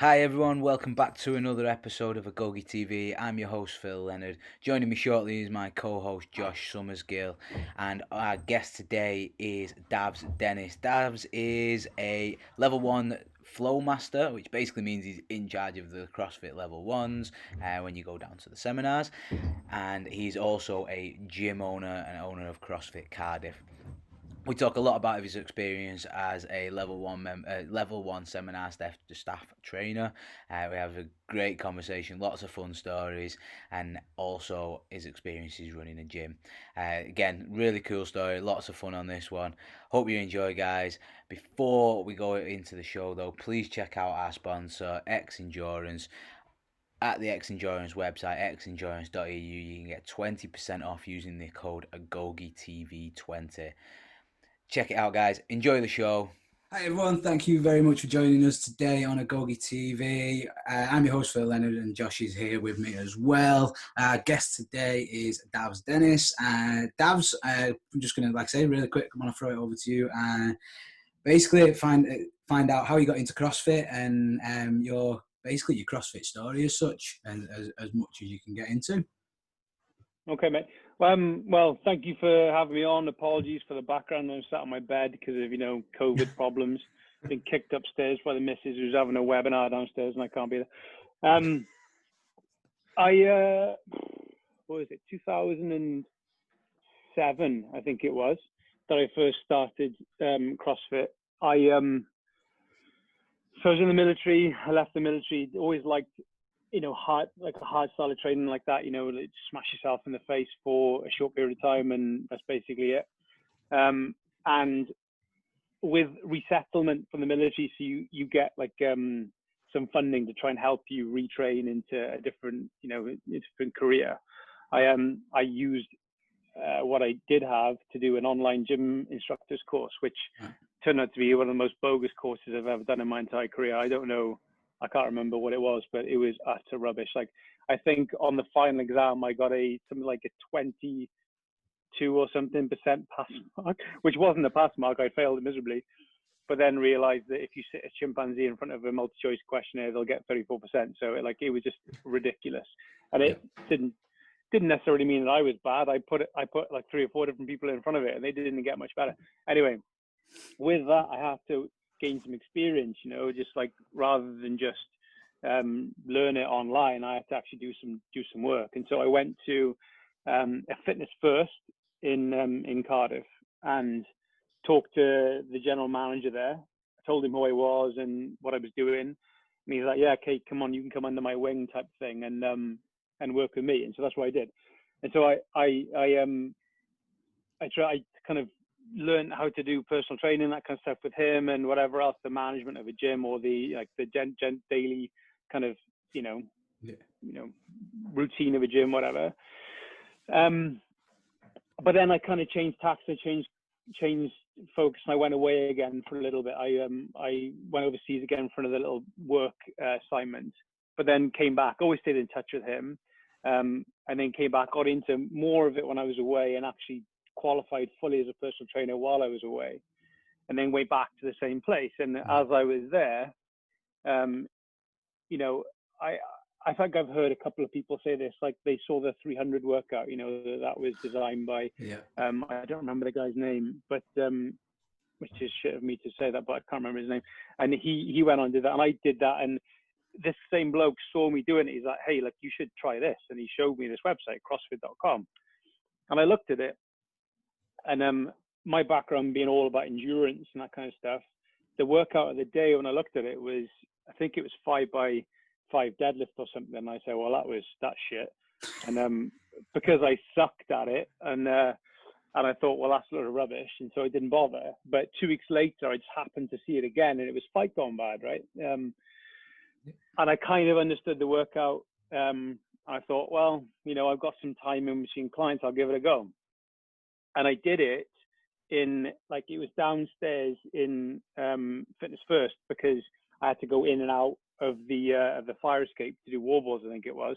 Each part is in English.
Hi everyone, welcome back to another episode of AgogeTV. I'm your host Phil Leonard. Joining me shortly is my co-host Josh Summersgill, and our guest today is Davs Dennis. Davs is a level 1 flow master, which basically means he's in charge of the CrossFit level 1s when you go down to the seminars, and he's also a gym owner and owner of CrossFit Cardiff. We talk a lot about his experience as a level one seminar staff trainer. We have a great conversation, lots of fun stories, and also his experiences running a gym. Again, really cool story, lots of fun on this one. Hope you enjoy, guys. Before we go into the show, though, please check out our sponsor, X Endurance. At the X Endurance website, xendurance.eu, you can get 20% off using the code AgogeTV20. Check it out, guys. Enjoy the show. Hi everyone, thank you very much for joining us today on AgogeTV. I'm your host Phil Leonard, and Josh is here with me as well. Our guest today is Davs Dennis. Davs, I'm just going to say really quick, I'm going to throw it over to you and basically find out how you got into CrossFit and your CrossFit story as such, and as much as you can get into. Okay, mate. Well, thank you for having me on. Apologies for the background. I'm sat on my bed because of, COVID problems. Been kicked upstairs by the missus who's having a webinar downstairs and I can't be there. What was it, 2007, I think it was, that I first started CrossFit. So I was in the military. I left the military. Always liked hard style of training like that, smash yourself in the face for a short period of time, and that's basically it. And with resettlement from the military, so you get some funding to try and help you retrain into a different, different career. I used what I did have to do an online gym instructor's course, which turned out to be one of the most bogus courses I've ever done in my entire career. I can't remember what it was, but it was utter rubbish. I think on the final exam, I got something like a 22 or something % pass mark, which wasn't a pass mark. I failed miserably, but then realized that if you sit a chimpanzee in front of a multi-choice questionnaire, they'll get 34%. So it was just ridiculous, and it didn't necessarily mean that I was bad. I put like 3 or 4 different people in front of it, and they didn't get much better. Anyway, with that, I have to gain some experience, just rather than just learn it online, I had to actually do some work. And so I went to a Fitness First in Cardiff and talked to the general manager there. I told him who I was and what I was doing, and he's like, "Yeah, okay, come on, you can come under my wing," type thing, and work with me. And so that's what I did. And so I tried kind of learn how to do personal training, that kind of stuff with him, and whatever else, the management of a gym or the daily kind of routine of a gym, whatever. But then I kind of changed tacks. I changed focus, and I went away again for a little bit. I went overseas again for another little work assignment, but then came back. Always stayed in touch with him, and then came back, got into more of it when I was away, and actually qualified fully as a personal trainer while I was away, and then went back to the same place. And as I was there, I think I've heard a couple of people say this, like they saw the 300 workout, that was designed by, I don't remember the guy's name, but which is shit of me to say that, but I can't remember his name. And he went on to do that, and I did that. And this same bloke saw me doing it. He's like, "Hey, you should try this." And he showed me this website, CrossFit.com. And I looked at it. And my background being all about endurance and that kind of stuff, the workout of the day when I looked at it was, I think it was 5x5 deadlift or something. And I said, well, that's shit. And because I sucked at it, and I thought, well, that's a lot of rubbish. And so I didn't bother. But 2 weeks later, I just happened to see it again, and it was Fight Gone Bad, right? And I kind of understood the workout. I thought, well, I've got some time in between clients, I'll give it a go. And I did it in it was downstairs in Fitness First, because I had to go in and out of the fire escape to do wall balls, I think it was,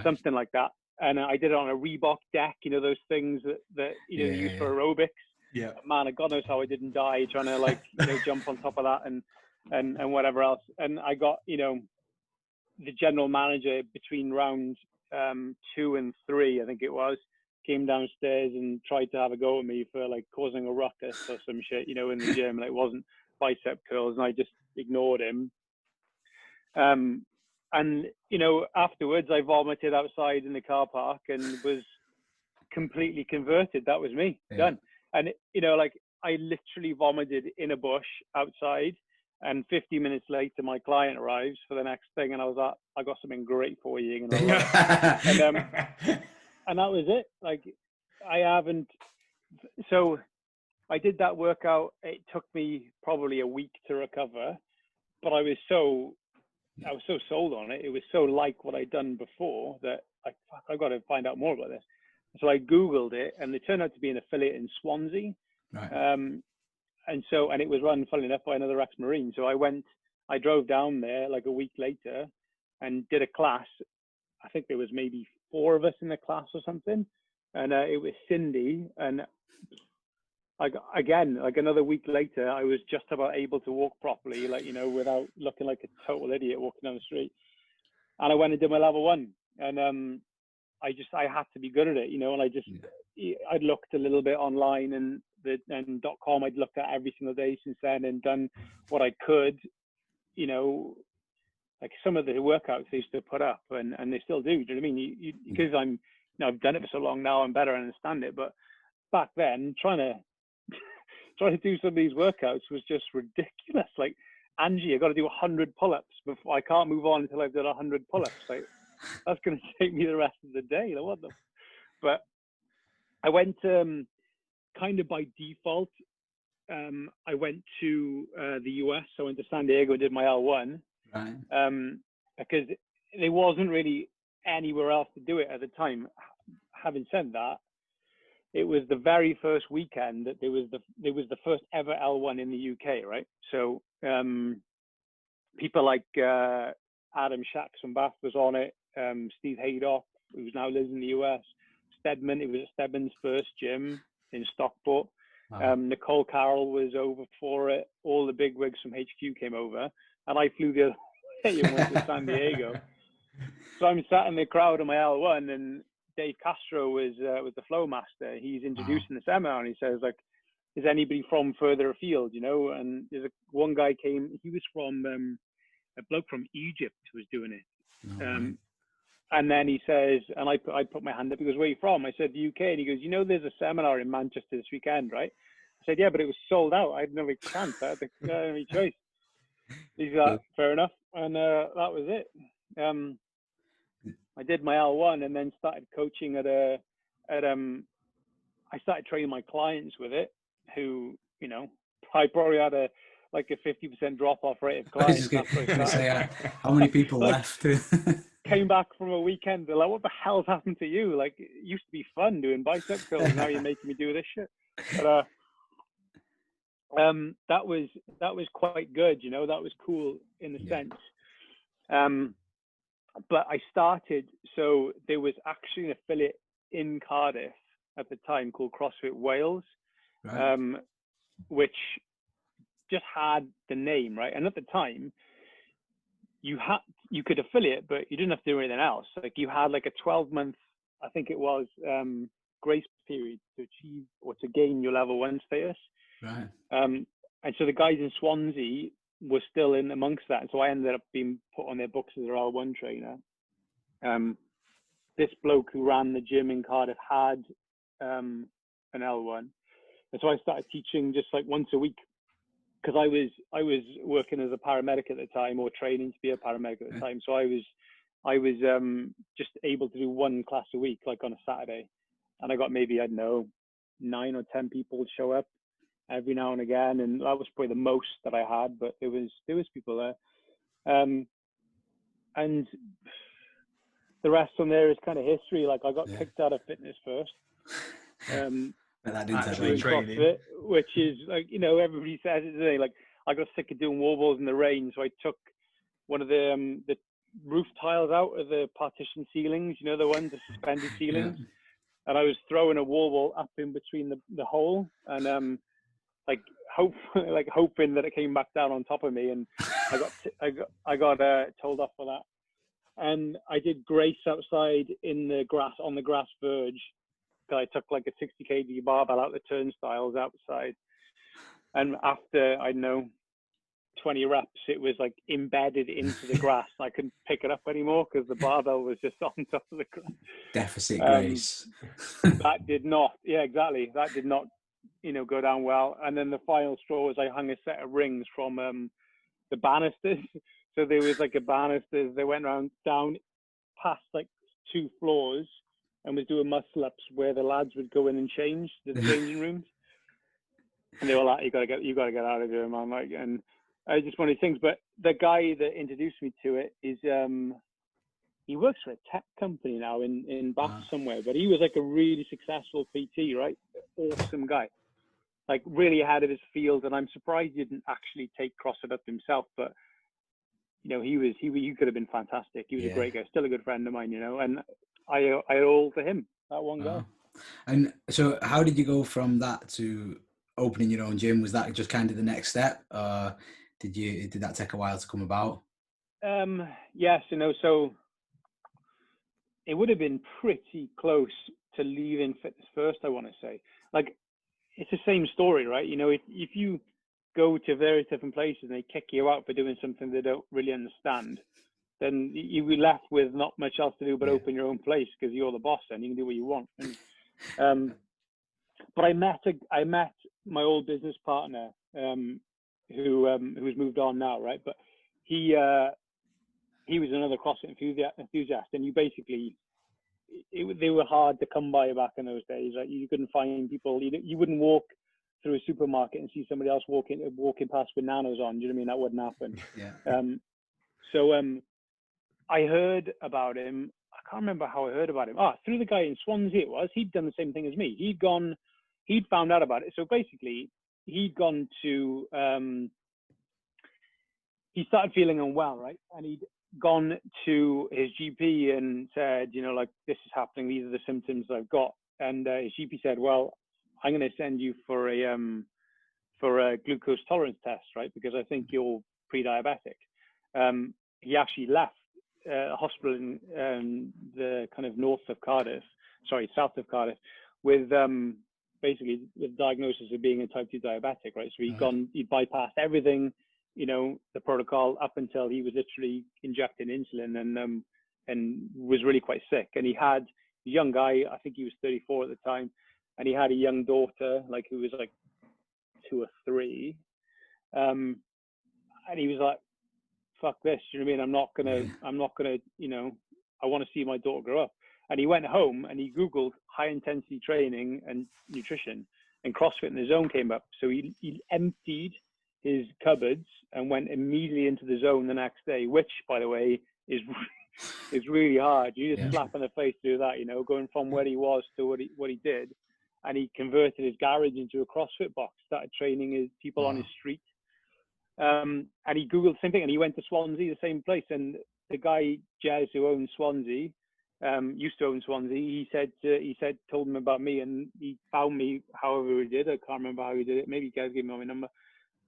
something like that. And I did it on a Reebok deck, those things that use for aerobics. Yeah. Man, God knows how I didn't die trying to jump on top of that and whatever else. And I got the general manager between round 2 and 3, I think it was, came downstairs and tried to have a go at me for like causing a ruckus or some shit, you know, in the gym. Like, it wasn't bicep curls, and I just ignored him. And you know, afterwards I vomited outside in the car park and was completely converted. That was me, done. And you know, like, I literally vomited in a bush outside, and 50 minutes later my client arrives for the next thing, and I was like, I got something great for you, and and that was it. Like, I haven't. So I did that workout. It took me probably a week to recover, but I was so sold on it. It was so like what I'd done before that I got to find out more about this. So I Googled it, and they turned out to be an affiliate in Swansea. Right. And it was run, funnily enough, by another ex-Marine. So I drove down there like a week later and did a class. I think there was maybe 4 of us in the class or something. And it was Cindy. And again, like another week later, I was just about able to walk properly, like, you know, without looking like a total idiot walking down the street. And I went and did my level 1. And I had to be good at it, you know, and I'd looked a little bit online and .com. I'd looked at every single day since then and done what I could, you know, like some of the workouts they used to put up, and they still do. Do you know what I mean? Because I've done it for so long now, I'm better, I understand it. But back then, trying to do some of these workouts was just ridiculous. Like, Angie, I got to do 100 pull-ups before I can't move on until I've done 100 pull-ups. Like, that's going to take me the rest of the day. Like, what the? But I went kind of by default. I went to the US. I went to San Diego and did my L1. Right. Because there wasn't really anywhere else to do it at the time. Having said that, it was the very first weekend that there was the first ever L1 in the UK, right? So people like Adam Shacks from Bath was on it. Steve Haydock, who now lives in the US. Stedman, it was at Stedman's first gym in Stockport. Wow. Nicole Carroll was over for it. All the big wigs from HQ came over, and I flew the other way and went to San Diego. So I'm sat in the crowd on my L1, and Dave Castro was the flow master. He's introducing the seminar, and he says, like, is anybody from further afield, you know? And there's one guy came. He was from a bloke from Egypt who was doing it. And then he says, and I put my hand up. He goes, where are you from? I said, the UK. And he goes, you know, there's a seminar in Manchester this weekend, right? I said, yeah, but it was sold out. I had no chance. I had any choice. He's like, fair enough. And that was it. I did my L1 and then started coaching I started training my clients with it, who, you know, I probably had a 50% drop off rate of clients. I was just going to say, how many people left? Came back from a weekend, they're like, what the hell's happened to you? Like, it used to be fun doing bicep curls, now you're making me do this shit. But that was quite good, you know. That was cool in a sense. But I started, so there was actually an affiliate in Cardiff at the time called CrossFit Wales, right. Which just had the name, right? And at the time, you could affiliate, but you didn't have to do anything else. Like, you had like a 12-month, I think it was, grace period to achieve or to gain your level 1 status. Right. And so the guys in Swansea were still in amongst that. And so I ended up being put on their books as their L1 trainer. This bloke who ran the gym in Cardiff had an L1. And so I started teaching just like once a week, because I was working as a paramedic at the time, or training to be a paramedic at the time. So I was just able to do 1 class a week, like on a Saturday. And I got maybe, I don't know, 9 or 10 people show up every now and again, and that was probably the most that I had, but there was people there. And the rest from there is kind of history. Like, I got kicked out of fitness first. But that didn't actually training. CrossFit, which is, like, you know, everybody says it today. Like, I got sick of doing wall balls in the rain, so I took one of the roof tiles out of the partition ceilings, you know, the ones, the suspended ceilings. And I was throwing a wall ball up in between the hole, and hoping that it came back down on top of me, and I got told off for that. And I did grace outside in the grass, on the grass verge. I took like a 60 kg barbell out the turnstiles outside. And after, I don't know, 20 reps, it was like embedded into the grass. I couldn't pick it up anymore because the barbell was just on top of the grass. Deficit grace. That did not, yeah, exactly. That did not, go down well. And then the final straw was I hung a set of rings from the banisters. So there was like a banisters. They went around down past like 2 floors and was doing muscle ups where the lads would go in and change the changing rooms. And they were like, you gotta get out of here, man. Like, and I just one of these things. But the guy that introduced me to it is he works for a tech company now in Bath somewhere. But he was like a really successful PT, right? Awesome guy, like really ahead of his field. And I'm surprised he didn't actually take CrossFit up himself. But he could have been fantastic. He was a great guy, still a good friend of mine, and I owe all to him, that one guy. And so how did you go from that to opening your own gym? Was that just kind of the next step? Did that take a while to come about? Yes, so it would have been pretty close to leaving fitness first, I want to say. Like, it's the same story, right? If you go to various different places and they kick you out for doing something they don't really understand, then you'll be left with not much else to do but open your own place because you're the boss and you can do what you want. But I met my old business partner who's moved on now, right? But he was another CrossFit enthusiast, and they were hard to come by back in those days. Like, you couldn't find people. You wouldn't walk through a supermarket and see somebody else walking past with nanos on. Do you know what I mean? That wouldn't happen. Yeah. So I heard about him. I can't remember how I heard about him. Through the guy in Swansea it was. He'd done the same thing as me. He'd found out about it. So basically, he'd gone to, he started feeling unwell, right? And he'd gone to his GP and said, like, this is happening. These are the symptoms I've got. And his GP said, well, I'm going to send you for a glucose tolerance test, right? Because I think you're pre-diabetic. He actually left a hospital in the kind of south of Cardiff, with basically the diagnosis of being a type 2 diabetic, right? So he bypassed everything, the protocol up until he was literally injecting insulin and was really quite sick. And he had a young guy, I think he was 34 at the time, and he had a young daughter, like, who was like 2 or 3. And he was like, fuck this, you know what I mean? I'm not gonna, I want to see my daughter grow up. And he went home and he Googled high intensity training and nutrition, and CrossFit in the Zone came up. So he emptied his cupboards and went immediately into the Zone the next day, which, by the way, is really hard. You just slap in the face to do that, going from where he was to what he did. And he converted his garage into a CrossFit box, started training his people on his street. And he Googled the same thing, and he went to Swansea, the same place. And the guy, Jez, who owns Swansea, used to own Swansea, he said, told him about me, and he found me however he did. I can't remember how he did it. Maybe Jez gave me my number.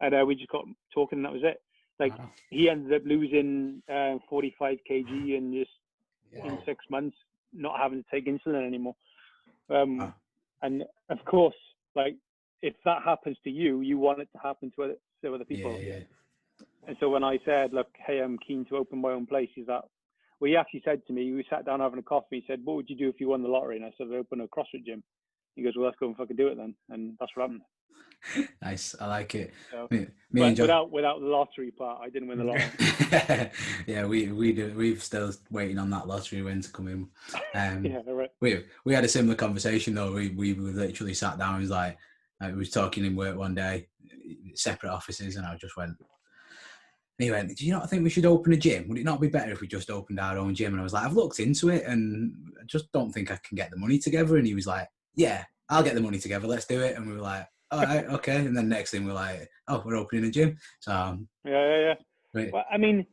And we just got talking, and that was it. Like, he ended up losing 45 kg in 6 months, not having to take insulin anymore. And of course, like, if that happens to you, you want it to happen to other people. Yeah. And so when I said, look, hey, I'm keen to open my own place, he's like, well, he actually said to me, we sat down having a coffee, he said, what would you do if you won the lottery? And I said, I'd open a CrossFit gym. He goes, well, let's go and fucking do it then. And that's what happened. Nice, I like it. So, me and Josh, without the lottery part, I didn't win the lottery. Yeah, we do. We're still waiting on that lottery win to come in. Yeah, right. We had a similar conversation though. We literally sat down. It was like, we was talking in work one day, separate offices, and I just went. And he went, do you not think we should open a gym? Would it not be better if we just opened our own gym? And I was like, I've looked into it and I just don't think I can get the money together. And he was like, yeah, I'll get the money together. Let's do it. And we were like, all right, okay. And then next thing we're like, oh, we're opening a gym. So yeah. Right. Well, I mean,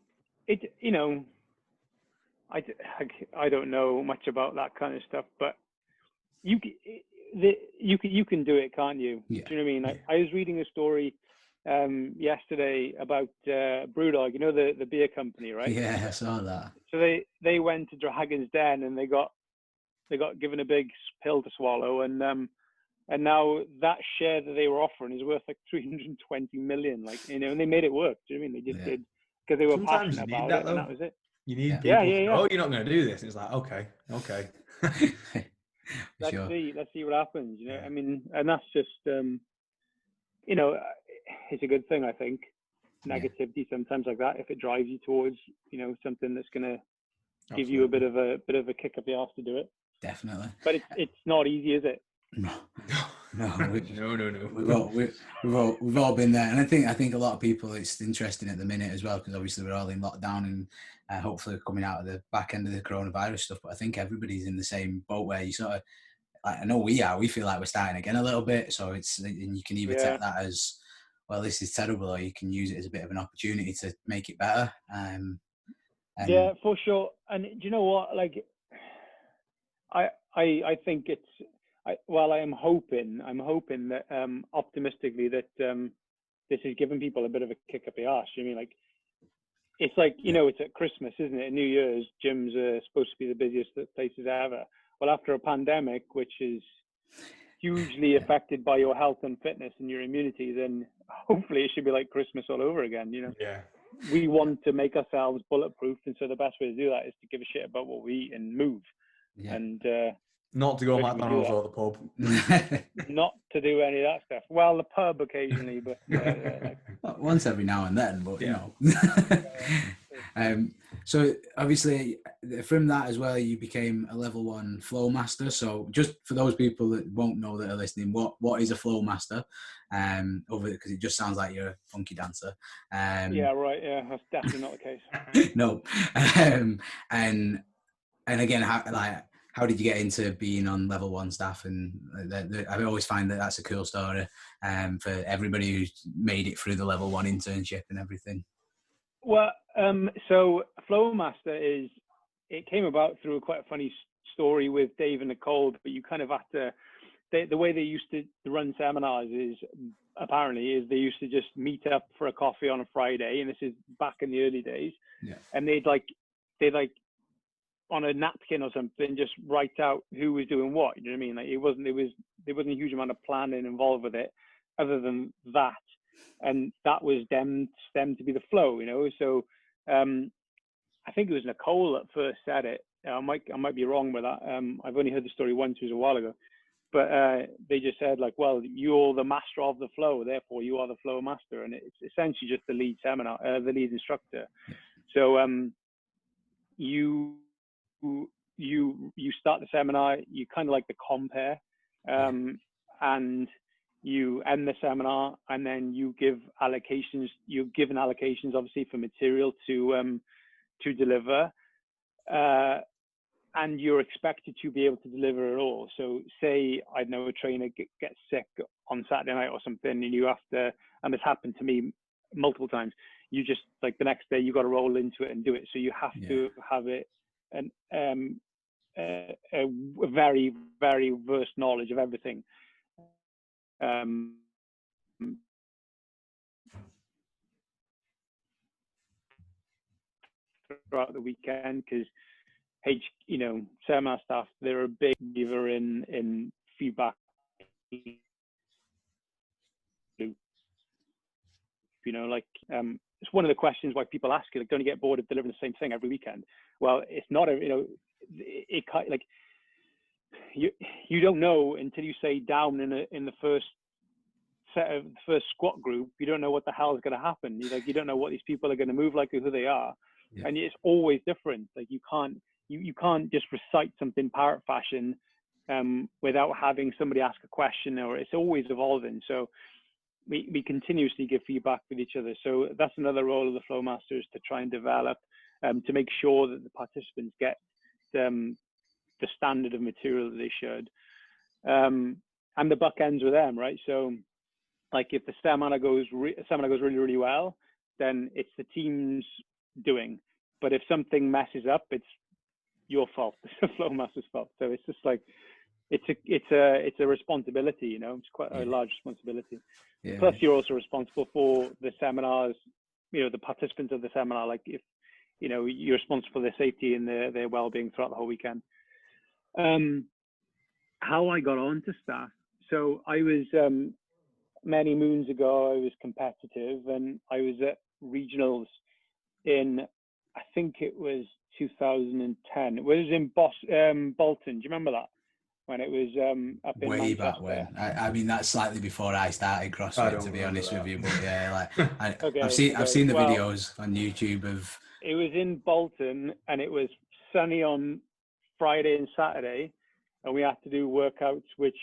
I don't know much about that kind of stuff, but you can do it, can't you? Yeah. Do you know what I mean? I was reading a story yesterday about Brewdog, the beer company, right? Yeah, I saw that. So they went to Dragon's Den and they got given a big pill to swallow, and now that share that they were offering is worth like 320 million. Like, you know, and they made it work. Do you know what I mean? They just did, because they were Sometimes passionate you need about that, it, though. and that was it. You need Yeah. people to go, oh, you're not going to do this. And it's like, okay. let's Sure. see what happens. You know, Yeah. I mean, and that's just you know, it's a good thing, I think. Negativity sometimes like that, if it drives you towards, you know, something that's going to give you a bit of a kick up the arse to do it. Definitely. But it's not easy, is it? No. No. We've all been there, and I think a lot of people. It's interesting at the minute as well, because obviously we're all in lockdown and hopefully coming out of the back end of the coronavirus stuff. But I think everybody's in the same boat where you sort of, like, I know we feel like we're starting again a little bit. So it's, and you can either take that as, well, this is terrible, or you can use it as a bit of an opportunity to make it better. Yeah, for sure. And do you know what? Like, I think it's, I'm hoping that optimistically that this is giving people a bit of a kick up the arse. I mean, like, it's like, you know, it's at Christmas, isn't it? New Year's, gyms are supposed to be the busiest places ever. Well, after a pandemic, which is hugely affected by your health and fitness and your immunity, then hopefully it should be like Christmas all over again. You know, we want to make ourselves bulletproof, and so the best way to do that is to give a shit about what we eat and move, and not to go McDonald's or the pub. Not to do any of that stuff. Well, the pub occasionally, but once every now and then. But you know. So obviously from that as well, you became a level 1 flow master. So just for those people that won't know that are listening, what is a flow master? Because it just sounds like you're a funky dancer. Yeah, right. Yeah, that's definitely not the case. No. And again, how did you get into being on level 1 staff? And I always find that that's a cool story for everybody who's made it through the level 1 internship and everything. Well, so Flow Master it came about through quite a funny story with Dave and Nicole, but you kind of have to, the way they used to run seminars is they used to just meet up for a coffee on a Friday, and this is back in the early days. Yeah. And they'd on a napkin or something, just write out who was doing what. You know what I mean? Like, there wasn't a huge amount of planning involved with it, other than that. And that was stemmed to be the flow, you know. So I think it was Nicole that first said it. I might be wrong with that. I've only heard the story once, it was a while ago. But they just said, like, well, you're the master of the flow, therefore you are the flow master. And it's essentially just the lead instructor. So you start the seminar, you kind of like the compere, and you end the seminar, and then you give allocations. You're given allocations, obviously, for material to deliver, and you're expected to be able to deliver it all. So, say I know a trainer gets sick on Saturday night or something, and you have to, and it's happened to me multiple times. You just, like, the next day you got to roll into it and do it. So you have to have it and a very, very versed knowledge of everything. Throughout the weekend, because seminar staff, they're a big believer in feedback. You know, like, it's one of the questions why people ask you, like, don't you get bored of delivering the same thing every weekend? Well, it's not it like, you don't know until you say down in the first squat group. You don't know what the hell is going to happen. You don't know what these people are going to move like or who they are. Yeah. And it's always different. Like, you can't just recite something parrot fashion without having somebody ask a question, or it's always evolving. So we continuously give feedback with each other. So that's another role of the Flow Masters, to try and develop, to make sure that the participants get the standard of material that they should. And the buck ends with them, right? So, like, if the seminar goes really, really well, then it's the team's doing. But if something messes up, it's your fault. It's the Flow Master's fault. So it's just like, it's a responsibility, you know. It's quite a large responsibility. Yeah. Plus, you're also responsible for the seminars, you know, the participants of the seminar. Like, you know, you're responsible for their safety and their well-being throughout the whole weekend. How I got on to staff. So I was, many moons ago, I was competitive, and I was at regionals in, I think it was 2010. It was in Bolton. Do you remember that? When it was up in Way Manchester. back when. I mean, that's slightly before I started I CrossFit, don't to be remember honest that. with you. But yeah, like I've Okay. seen the Well, videos on YouTube of. it was in Bolton, and it was sunny on Friday and Saturday, and we had to do workouts which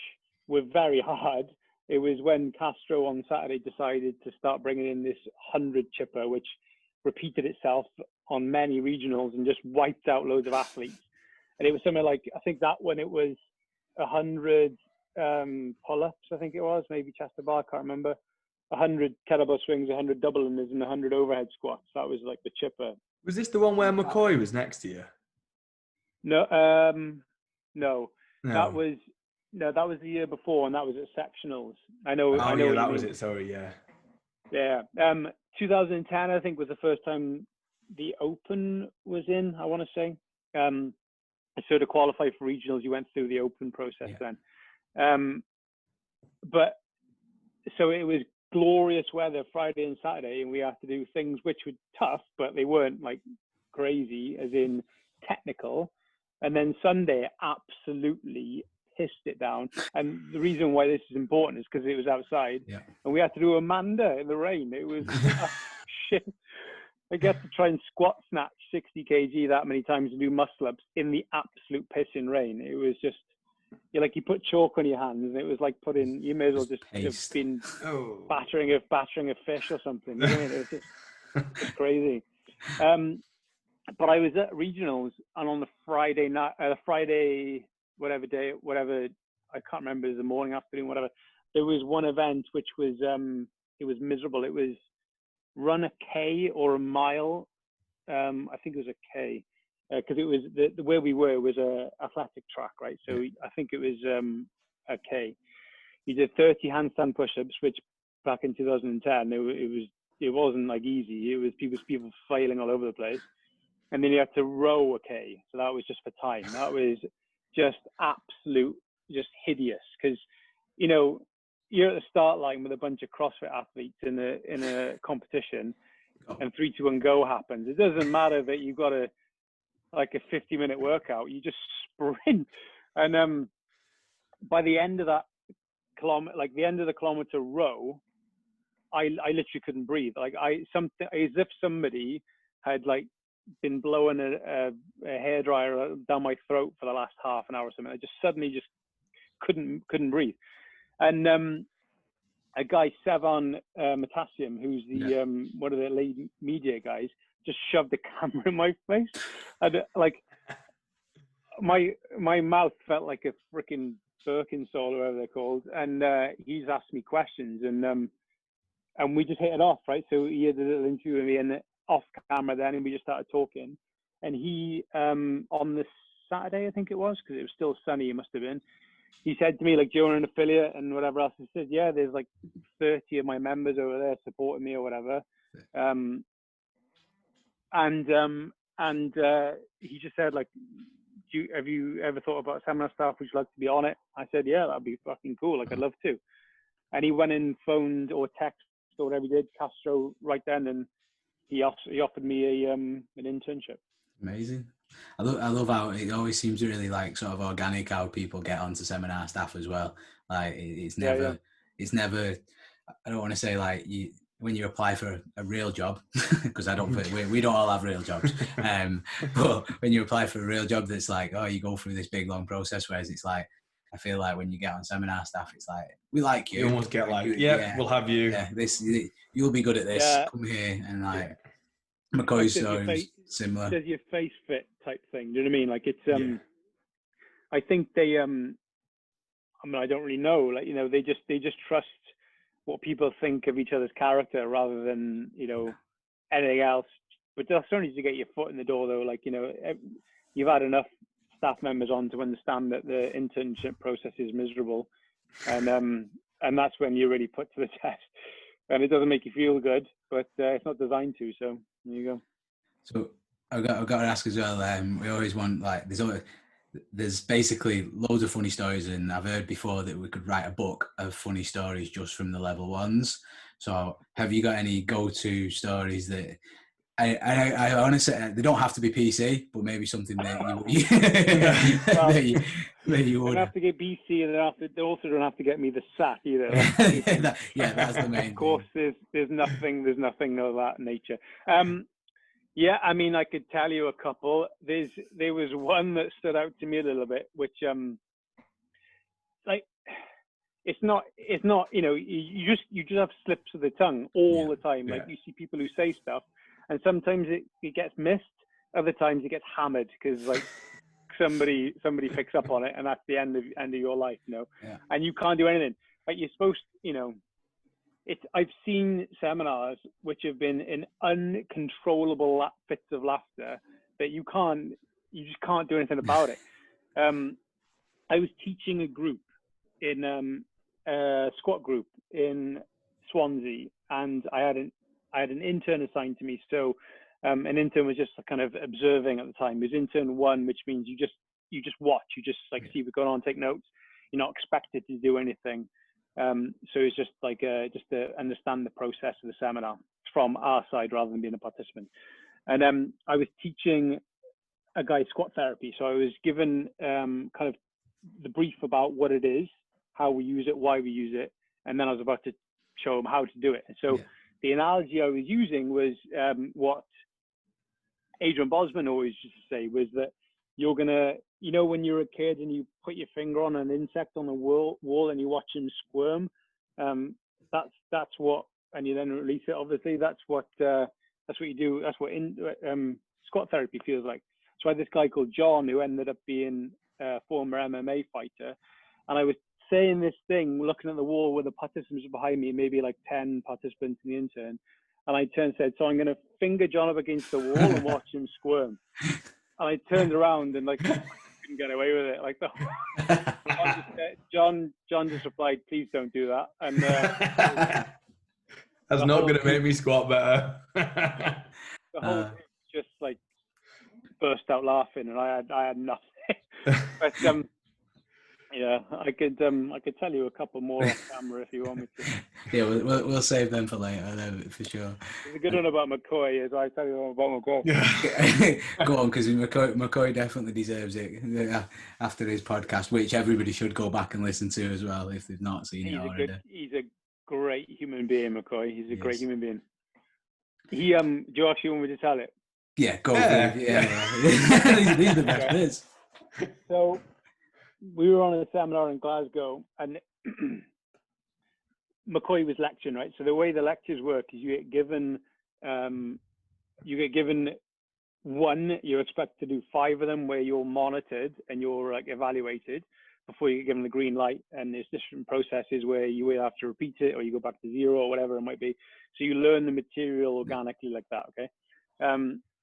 were very hard. It was when Castro on Saturday decided to start bringing in this 100 chipper, which repeated itself on many regionals and just wiped out loads of athletes. And it was something like, I think that when it was 100 pull-ups, I think it was, maybe chest to bar, I can't remember. 100 kettlebell swings, 100 double unders, and 100 overhead squats. That was like the chipper. Was this the one where McCoy was next to you? No, no, No. that was the year before, and that was at sectionals. I know. Oh, I know yeah, what that you was mean. it. Sorry, yeah. Yeah. 2010, I think, was the first time the Open was in. I want to say. So to qualify for regionals, you went through the Open process then. But so it was glorious weather Friday and Saturday, and we had to do things which were tough, but they weren't like crazy, as in technical. And then Sunday absolutely pissed it down. And the reason why this is important is because it was outside, and we had to do Amanda in the rain. It was shit. I get to try and squat snatch 60 kg that many times and do muscle ups in the absolute pissing rain. It was just, you put chalk on your hands, and it was like you may as well just have been battering a fish or something. You know what I mean? It was just crazy. But I was at regionals, and on the Friday night, whatever day, I can't remember, it was the morning, afternoon, whatever. There was one event which was, it was miserable. It was run a K or a mile. I think it was a K, because it was where we were was a athletic track, right? So I think it was a K. You did 30 handstand push-ups, which back in 2010, it wasn't like easy. It was people flailing all over the place. And then you had to row a K. So that was just for time. That was just just hideous. Because, you know, you're at the start line with a bunch of CrossFit athletes in a competition, and 3, 2, 1, go happens. It doesn't matter that you've got a 50-minute workout. You just sprint. And by the end of that kilometer, the end of the kilometer row, I literally couldn't breathe. As if somebody had been blowing a hairdryer down my throat for the last half an hour or something. I just suddenly couldn't breathe. And a guy, Sevan Matasium, who's the one of the lead media guys, just shoved the camera in my face. And my mouth felt like a freaking Birkenstoll or whatever they're called. And he's asked me questions, and we just hit it off, right? So he had a little interview with me, and off camera then, and we just started talking. And he, on the Saturday, I think it was, because it was still sunny, it must have been, he said to me, do you want an affiliate and whatever else? He said, yeah, there's 30 of my members over there supporting me or whatever. And he just said, have you ever thought about Seminar Staff? Would you like to be on it? I said, yeah, that'd be fucking cool. I'd love to. And he went and phoned or texted or whatever he did, Castro, right then, and he offered me an internship. Amazing. I love how it always seems really sort of organic how people get onto Seminar Staff as well. It's never, I don't want to say when you apply for a real job, because I don't think we don't all have real jobs. But when you apply for a real job, that's you go through this big long process. Whereas it's I feel when you get on Seminar Staff, it's we like you. You almost get we'll have you. Yeah, you'll be good at this. Yeah. Come here and McCoy's story similar. Does your face fit type thing? Do you know what I mean? It's I think they I mean, I don't really know. They just trust what people think of each other's character rather than anything else. But that's only to get your foot in the door, though. You've had enough staff members on to understand that the internship process is miserable, and that's when you're really put to the test. And it doesn't make you feel good, but it's not designed to. So there you go. So I've got to ask as well. We always want, like, there's basically loads of funny stories, and I've heard before that we could write a book of funny stories just from the level ones. So have you got any go-to stories that I honestly, they don't have to be PC, but maybe something that you would. They don't have to get BC, and they also don't have to get me the SAT either. That's the main. Of course, there's nothing of that nature. Yeah, I mean, I could tell you a couple. There was one that stood out to me a little bit, which like it's not you just have slips of the tongue all the time. Like you see people who say stuff, and sometimes it gets missed. Other times it gets hammered because like somebody picks up on it, and that's the end of your life, and you can't do anything. Like you're supposed, I've seen seminars which have been in uncontrollable fits of laughter that you just can't do anything about it. I was teaching a group in a squat group in Swansea, and I had an intern assigned to me. So an intern was just kind of observing at the time. It was intern 1, which means you just watch, you just like see what's going on, take notes. You're not expected to do anything. So it's just like just to understand the process of the seminar from our side rather than being a participant. And I was teaching a guy squat therapy. So I was given kind of the brief about what it is, how we use it, why we use it, and then I was about to show him how to do it. And so the analogy I was using was what Adrian Bosman always used to say, was that you're gonna, when you're a kid and you put your finger on an insect on the wall and you watch him squirm, that's what, and you then release it. Obviously, that's what you do. That's what squat therapy feels like. So I had this guy called John who ended up being a former MMA fighter, and I was saying this thing, looking at the wall with the participants behind me, maybe like 10 participants in the intern, and I turned and said, so I'm going to finger John up against the wall and watch him squirm. And I turned around and like couldn't get away with it. Like John just replied, "Please don't do that." And that's not going to make me squat better. The whole group just like burst out laughing, and I had nothing. But yeah, I could tell you a couple more off camera if you want me to. Yeah, we'll save them for later, for sure. There's a good one about McCoy, as I tell you about McCoy. Go on, because McCoy definitely deserves it after his podcast, which everybody should go back and listen to as well if they've not seen it already. He's a great human being, McCoy. He's a great human being. Josh, you want me to tell it? Yeah, go. Yeah. These are the best bits. So we were on a seminar in Glasgow, and McCoy was lecturing, right? So the way the lectures work is you get given one, you're expected to do 5 of them where you're monitored and you're like evaluated before you get given the green light. And there's different processes where you will have to repeat it or you go back to 0 or whatever it might be. So you learn the material organically like that, okay?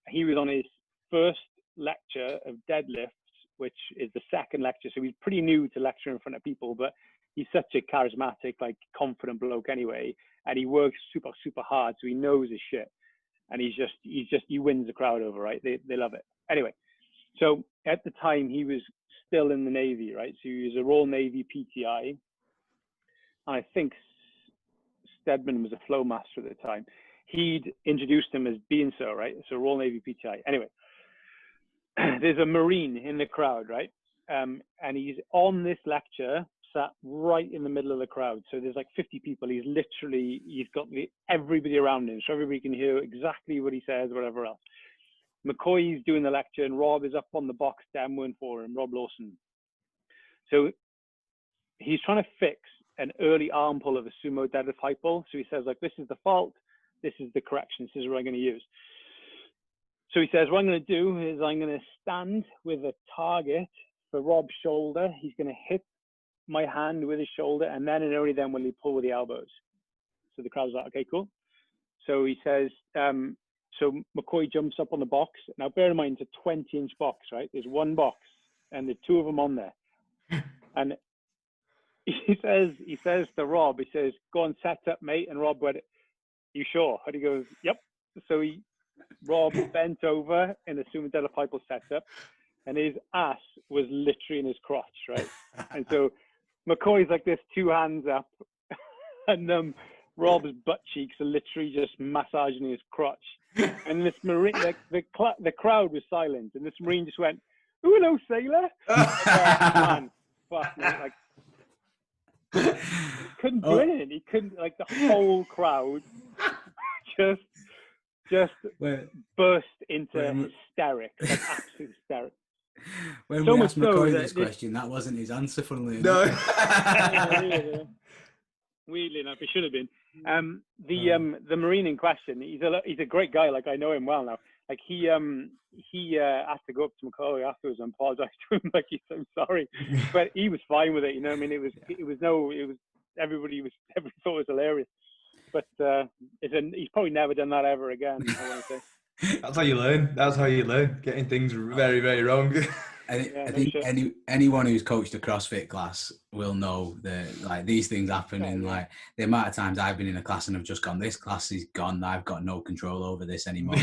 He was on his first lecture of deadlifts, which is the second lecture. So he's pretty new to lecturing in front of people, but he's such a charismatic, like confident bloke anyway. And he works super, super hard. So he knows his shit. And he wins the crowd over, right? They love it. Anyway, so at the time he was still in the Navy, right? So he was a Royal Navy PTI. And I think Stedman was a flow master at the time. He'd introduced him as being so, right? So Royal Navy PTI. Anyway, there's a Marine in the crowd, right? And he's on this lecture, sat right in the middle of the crowd. So there's like 50 people. He's got everybody around him. So everybody can hear exactly what he says, whatever else. McCoy's doing the lecture and Rob is up on the box demoing for him, Rob Lawson. So he's trying to fix an early arm pull of a sumo deadlift high pull. So he says, like, this is the fault. This is the correction. This is what I'm going to use. So he says, what I'm going to do is I'm going to stand with a target for Rob's shoulder. He's going to hit my hand with his shoulder, and then and only then will he pull with the elbows. So the crowd's like, okay, cool. So he says, so McCoy jumps up on the box. Now, bear in mind, it's a 20-inch box, right? There's one box, and there's 2 of them on there. And he says to Rob, he says, go on, set up, mate. And Rob went, you sure? And he goes, yep. So he Rob bent over in a sumo setup, and his ass was literally in his crotch, right? And so McCoy's like this, 2 hands up, and Rob's butt cheeks are literally just massaging his crotch. And this Marine, the crowd was silent, and this Marine just went, "Oh, hello, sailor." Man, fuck me, like, he couldn't do anything. He couldn't, like, the whole crowd just burst into hysterics, like absolute hysterics. When So we much asked so McCoy that this question, that wasn't his answer, funnily No. enough. Weirdly enough, it should have been. The Marine in question, he's a great guy. Like, I know him well now. Like, he had to go up to McCoy afterwards and apologize to him. Like, he's so sorry, but he was fine with it. You know what I mean? Everybody thought it was hilarious. But he's probably never done that ever again, I want to say. That's how you learn. That's how you learn. Getting things very, very wrong. I think anyone who's coached a CrossFit class will know that, like, these things happen. And like, the amount of times I've been in a class and I've just gone, this class is gone, I've got no control over this anymore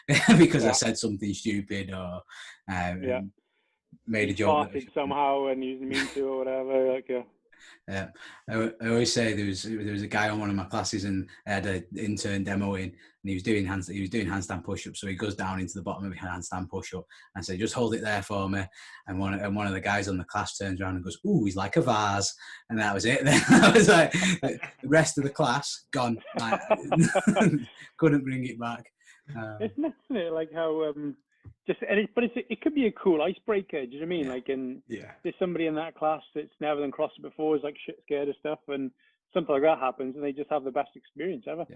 because I said something stupid or made a joke somehow and he's mean to or whatever. Like, yeah, I always say there was a guy on one of my classes, and I had an intern demoing, and he was doing handstand push-ups. So he goes down into the bottom of a handstand push-up and said, "Just hold it there for me." And one of the guys on the class turns around and goes, "Ooh, he's like a vase," and that was it. Then I was like, the rest of the class gone. Like, couldn't bring it back. It's nuts, isn't it? Like how it could be a cool icebreaker. Do you know what I mean? Yeah. Like, and there's somebody in that class that's never done CrossFit before, is like shit scared of stuff, and something like that happens, and they just have the best experience ever.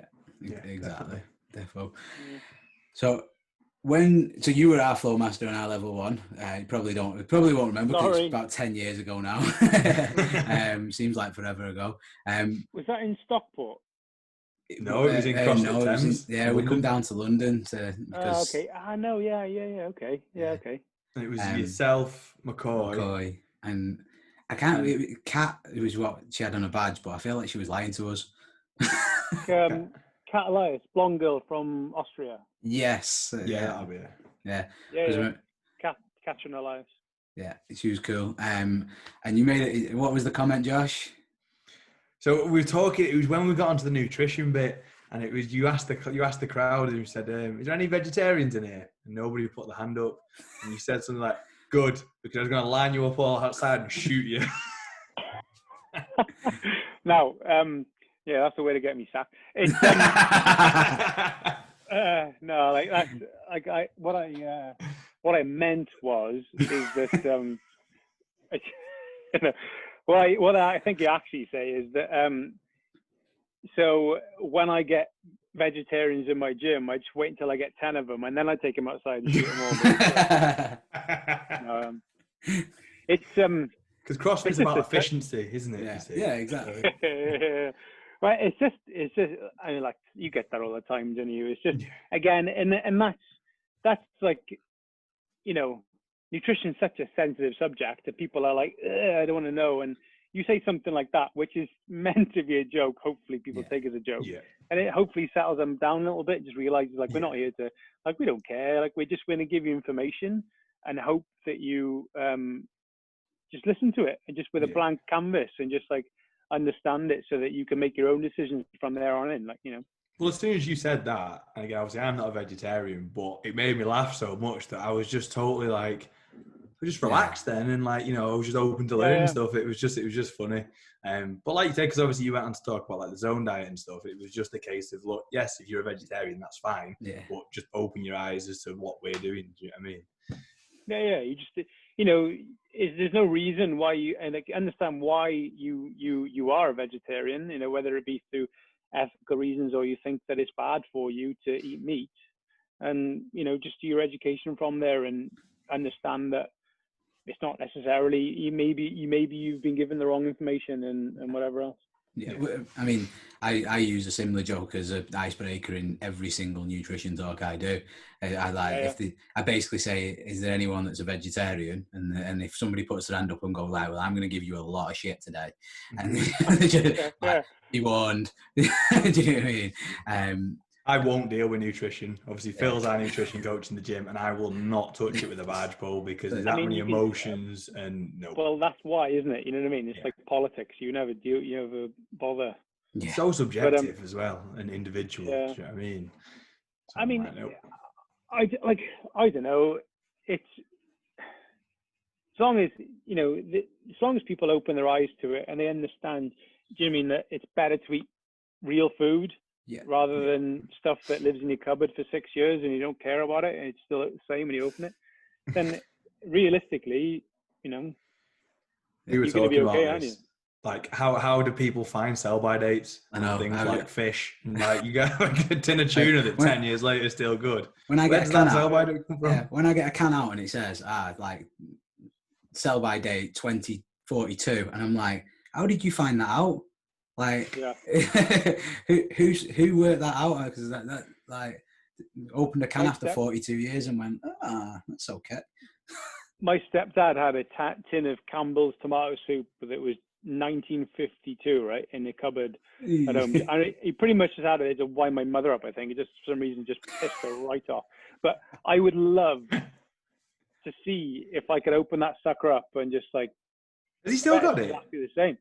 Yeah, exactly. Definitely. Yeah. So you were our flow master in our level 1. You probably won't remember because it's about 10 years ago now. Seems like forever ago. Was that in Stockport? No, it was in CrossFit Thames. We come down to London okay. No, okay. Okay. And it was yourself, McCoy, and I can't. Kat, it was what she had on a badge, but I feel like she was lying to us. Kat Elias, blonde girl from Austria. Yes. That'll be it. Yeah. Katrin Elias. Yeah, she was cool. And you made it. What was the comment, Josh? So we were talking. It was when we got onto the nutrition bit, and it was you asked the crowd, and you said, "Is there any vegetarians in here?" And nobody put the hand up. And you said something like, "Good, because I was going to line you up all outside and shoot you." Now, that's the way to get me sacked. It's, no, like that's like what I meant is that what I think you actually say is that so when I get vegetarians in my gym, I just wait until I get 10 of them, and then I take them outside and shoot them all. It's because CrossFit's about efficiency, isn't it? Yeah, exactly. Well, it's just I mean, like, you get that all the time, don't you? It's just again, and that's like, you know, nutrition is such a sensitive subject that people are like, I don't want to know. And you say something like that, which is meant to be a joke. Hopefully people take as a joke. Yeah. And it hopefully settles them down a little bit, just realizes, like, we're not here to, like, we don't care. Like, we're just going to give you information and hope that you just listen to it, and just with a blank canvas, and just, like, understand it so that you can make your own decisions from there on in, like, you know. Well, as soon as you said that, and again, obviously I'm not a vegetarian, but it made me laugh so much that I was just totally like, just relaxed then, and, like, you know, I was just open to learning stuff. It was just funny. But like you said, because obviously you went on to talk about, like, the zone diet and stuff, it was just a case of, look, yes, if you're a vegetarian, that's fine, but just open your eyes as to what we're doing. Do you know what I mean? Yeah. You just, you know, there's no reason why you, and like, understand why you are a vegetarian, you know, whether it be through ethical reasons or you think that it's bad for you to eat meat, and, you know, just do your education from there and understand that it's not necessarily, maybe you've been given the wrong information and whatever else. Yeah, I mean, I use a similar joke as an icebreaker in every single nutrition talk I do. I basically say, is there anyone that's a vegetarian? And if somebody puts their hand up and goes, like, well, I'm going to give you a lot of shit today, and they just, like, be warned. Do you know what I mean? I won't deal with nutrition. Obviously, Phil's our nutrition coach in the gym, and I will not touch it with a barge pole because there's that many emotions and no. Well, that's why, isn't it? You know what I mean? It's like politics. You never bother. Yeah. So subjective as well, and individual. Yeah. Do you know what I mean? So I mean, like, nope. I don't know. It's as long as as long as people open their eyes to it and they understand. Do you know what I mean that it's better to eat real food rather than stuff that lives in your cupboard for 6 years and you don't care about it and it's still the same when you open it? Then realistically, we were you're talking be okay, about aren't this. You? Like how do people find sell-by dates and things like fish? And like you get like a tin of tuna that 10 years later is still good. When I get a can out, come from? When I get a can out and it says like sell-by date 2042, and I'm like, how did you find that out? Like, who worked that out? Because that like opened a can after 42 years and went, that's okay. My stepdad had a tin of Campbell's tomato soup that was 1952, right, in the cupboard at home. And he pretty much just had it to wind my mother up, I think. It just, for some reason, just pissed her right off. But I would love to see if I could open that sucker up and just like... Has he still got it? Exactly the same.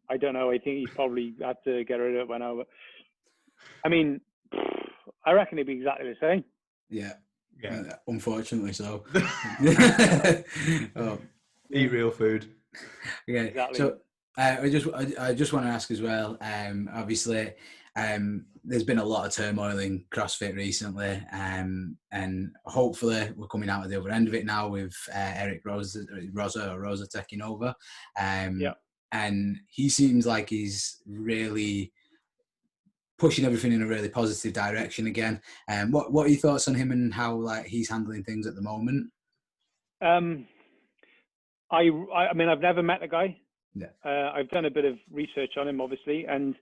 I don't know. I think he's probably had to get rid of it by now. But I mean, I reckon it'd be exactly the same. Yeah. Unfortunately so. Eat real food. Okay. Exactly. So I just want to ask as well. Obviously, there's been a lot of turmoil in CrossFit recently, and hopefully we're coming out of the other end of it now with Eric Rosa taking over. And he seems like he's really pushing everything in a really positive direction again. What are your thoughts on him and how like he's handling things at the moment? I mean, I've never met the guy. Yeah. I've done a bit of research on him, obviously, and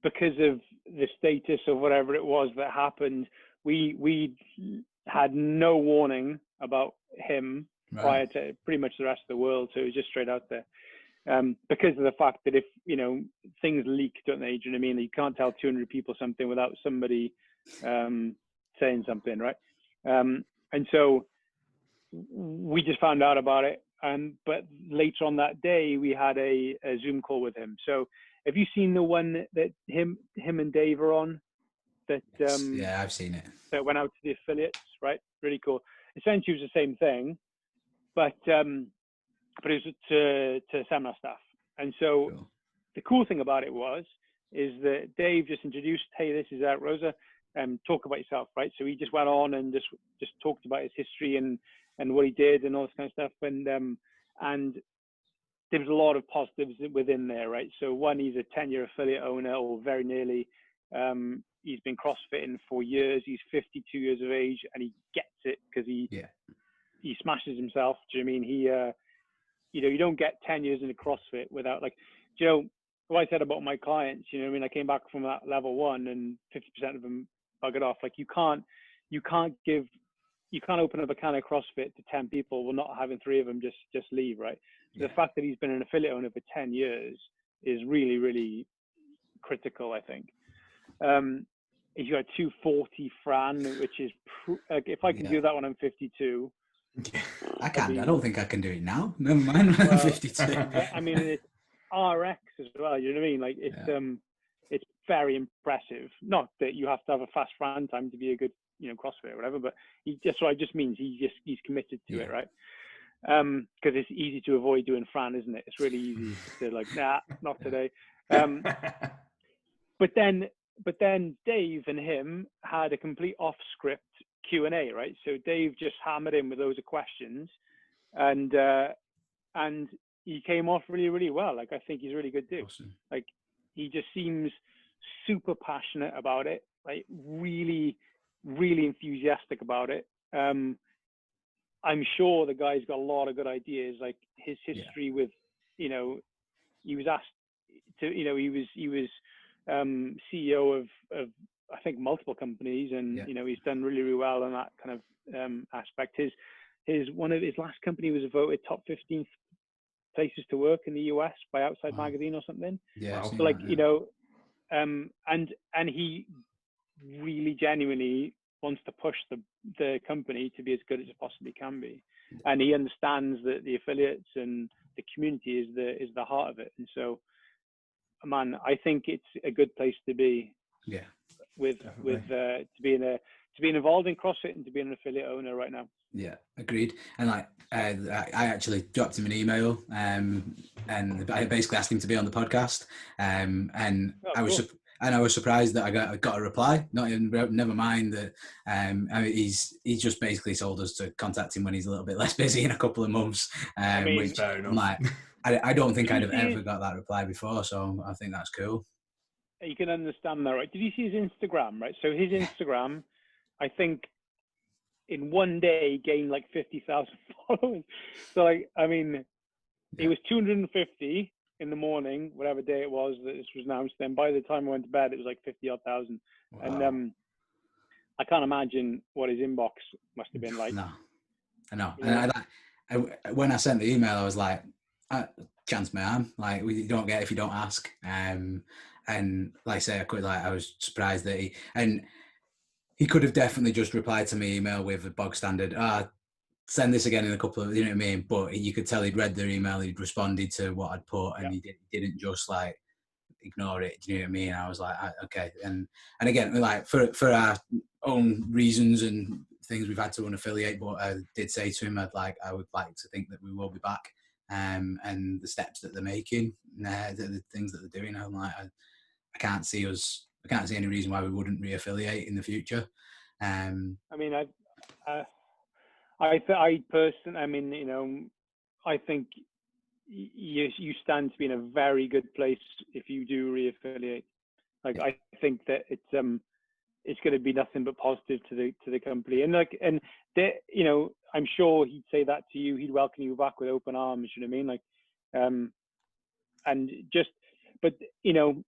because of the status of whatever it was that happened, we had no warning about him prior to pretty much the rest of the world. So it was just straight out there. Because of the fact that if, things leak, don't they? Do you know what I mean? You can't tell 200 people something without somebody saying something, right? And so we just found out about it. But later on that day, we had a Zoom call with him. So have you seen the one that him and Dave are on? That yeah, I've seen it. That went out to the affiliates, right? Really cool. Essentially, it was the same thing, but it was to Seminar Staff. And so the cool thing about it is that Dave just introduced, hey, this is Rosa, talk about yourself, right? So he just went on and just talked about his history and what he did and all this kind of stuff. And there was a lot of positives within there, right? So one, he's a 10-year affiliate owner, or very nearly. He's been CrossFitting for years. He's 52 years of age, and he gets it because he smashes himself. Do you know what I mean? You don't get 10 years into CrossFit without, like, what I said about my clients, I mean, I came back from that level 1 and 50% of them buggered off. Like, you can't open up a can of CrossFit to 10 people while not having 3 of them just leave, right? So the fact that he's been an affiliate owner for 10 years is really, really critical, I think. He's got a 240 Fran, which is, if I can do that when I'm 52. I can. I don't think I can do it now. Never mind. Well, 52. I mean, it's RX as well. You know what I mean? Like it's very impressive. Not that you have to have a fast Fran time to be a good, CrossFit or whatever, but what it just means he's committed to it, right? Because it's easy to avoid doing Fran, isn't it? It's really easy to like, nah, not today. But then Dave and him had a complete off-script Q&A, right? So Dave just hammered in with loads of questions, and he came off really, really well. Like, I think he's a really good dude. Awesome. Like, he just seems super passionate about it, like really, really enthusiastic about it. I'm sure the guy's got a lot of good ideas, like his history with, he was asked to, he was CEO of I think multiple companies, and he's done really, really well on that kind of aspect. One of his last company was voted top 15 places to work in the US by Outside Magazine or something. Yeah. So like, and he really genuinely wants to push the company to be as good as it possibly can be, and he understands that the affiliates and the community is the heart of it. And so, man, I think it's a good place to be. Yeah, with to be involved in CrossFit and to be an affiliate owner right now. Yeah, agreed. And like, I actually dropped him an email, and I basically asked him to be on the podcast. And I was surprised that I got a reply. Never mind that. I mean, he's just basically told us to contact him when he's a little bit less busy in a couple of months. Which fair enough. I'm like, I don't think I'd have ever got that reply before, so I think that's cool. You can understand that, right? Did you see his Instagram, right? So his Instagram, I think, in one day gained like 50,000 followers. So like, I mean, it was 250 in the morning, whatever day it was that this was announced. Then by the time I went to bed, it was like 50,000 odd. Wow. And I can't imagine what his inbox must have been like. No, I know. Yeah. And when I sent the email, I was like, chance my arm. Like, you don't get it if you don't ask. And like I say, I was surprised that he could have definitely just replied to my email with a bog standard, send this again in a couple of, you know what I mean? But you could tell he'd read the email, he'd responded to what I'd put, and he didn't just like ignore it. Do you know what I mean? I was like, okay. And again, like for our own reasons and things, we've had to unaffiliate, but I did say to him, I would like to think that we will be back. And the steps that they're making, the things that they're doing, I'm like, I can't see any reason why we wouldn't re-affiliate in the future. I mean, I personally, I mean, you know, I think you stand to be in a very good place if you do re-affiliate. Like, I think that it's going to be nothing but positive to the company, and you know, I'm sure he'd say that to you. He'd welcome you back with open arms. You know what I mean? Like, and just, but you know,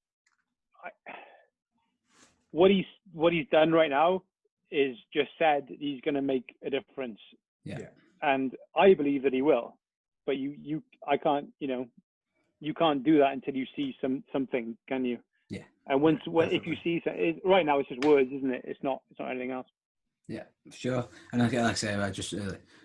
what he's done right now is just said he's going to make a difference. Yeah. And I believe that he will, but I can't, you know, you can't do that until you see something, can you? Yeah. And if you see right now, it's just words, isn't it? It's not anything else. Yeah, sure. And like I say, I just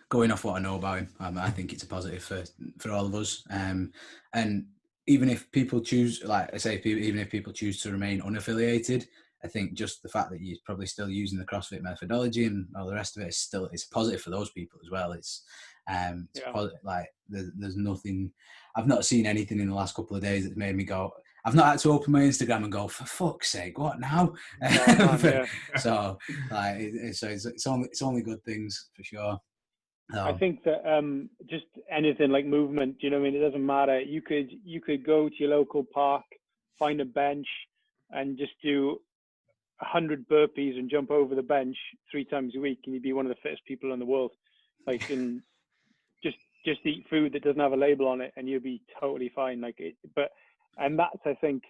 going off what I know about him, I think it's a positive for all of us. And even if people choose, like I say, even if people choose to remain unaffiliated, I think just the fact that you're probably still using the CrossFit methodology and all the rest of it is still, it's positive for those people as well. It's positive, like there's nothing, I've not seen anything in the last couple of days that made me go, I've not had to open my Instagram and go, for fuck's sake, what now? So like, it's only good things for sure. I think that just anything like movement, you know what I mean? It doesn't matter. You could go to your local park, find a bench, and just do 100 burpees and jump over the bench 3 times a week, and you'd be one of the fittest people in the world. Like, and just eat food that doesn't have a label on it, and you'll be totally fine. Like it, and that's, I think,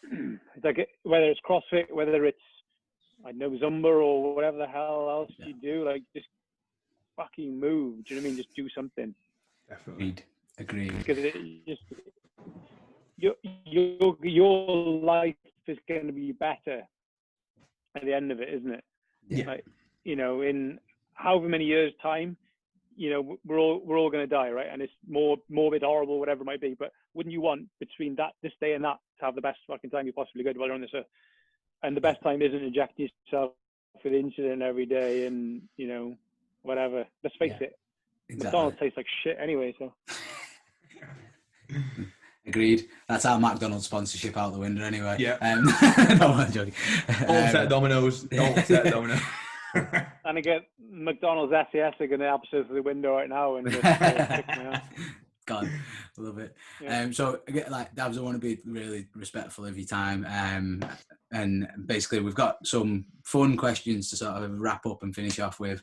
it's like whether it's CrossFit, whether it's, I know, Zumba or whatever the hell else you do, like just fucking move. Do you know what I mean? Just do something. Definitely. Agreed. Because it just your life is going to be better at the end of it, isn't it? Yeah. Like, you know, in however many years' time, you know, we're all going to die, right? And it's morbid, horrible, whatever it might be. But wouldn't you want between this day and that to have the best fucking time you possibly could while you're on this earth? And the best time isn't injecting yourself with insulin every day and, you know, whatever. Let's face it. Exactly. McDonald's tastes like shit anyway, so. Agreed. That's our McDonald's sponsorship out the window anyway. Yeah. No, I'm joking. Don't upset Domino's. Don't upset Domino's. And again, McDonald's SAS are going to absolutely through the window right now and just kick me out. God, love it. Yeah. So again, like Dabs, I want to be really respectful of your time. And basically, we've got some fun questions to sort of wrap up and finish off with.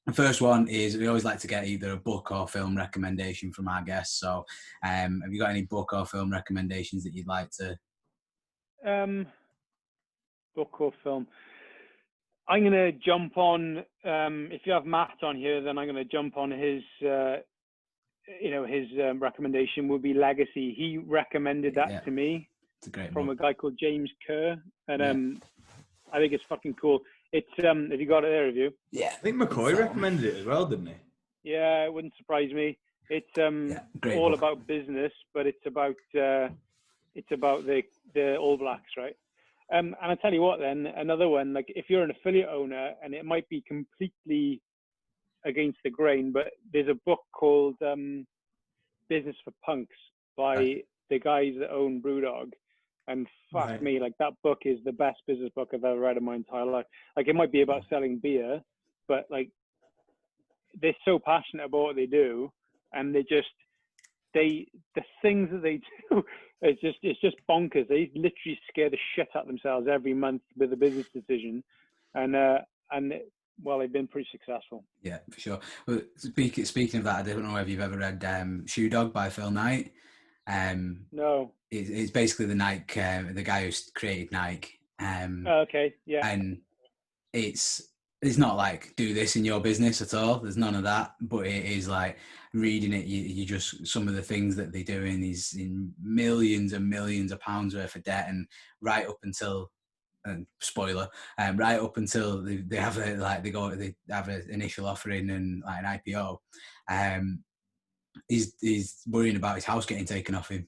The first one is, we always like to get either a book or film recommendation from our guests. So have you got any book or film recommendations that you'd like to? Book or film? I'm going to jump on, if you have Matt on here, then I'm going to jump on his, his recommendation would be Legacy. He recommended that to me. It's a great from book. a guy called James Kerr, and I think it's fucking cool. It's have you got it there, have you? Yeah, I think McCoy recommended it as well, didn't he? Yeah, it wouldn't surprise me. It's great all book. about business, but it's about the All Blacks, right? And I tell you what, then another one, like if you're an affiliate owner, and it might be completely against the grain, but there's a book called Business for Punks by the guys that own Brewdog, and fuck me, like that book is the best business book I've ever read in my entire life. Like it might be about selling beer, but like they're so passionate about what they do, and the things that they do, it's just bonkers. They literally scare the shit out of themselves every month with a business decision, and well, they've been pretty successful. Yeah, for sure. Well, speaking of that, I don't know if you've ever read Shoe Dog by Phil Knight. No. It's basically the Nike, the guy who created Nike. Okay, yeah. And it's not like do this in your business at all. There's none of that. But it is like reading it, you just some of the things that they do in millions and millions of pounds worth of debt, and right up until. And spoiler, right up until they have they have an initial offering and like an IPO, he's worrying about his house getting taken off him.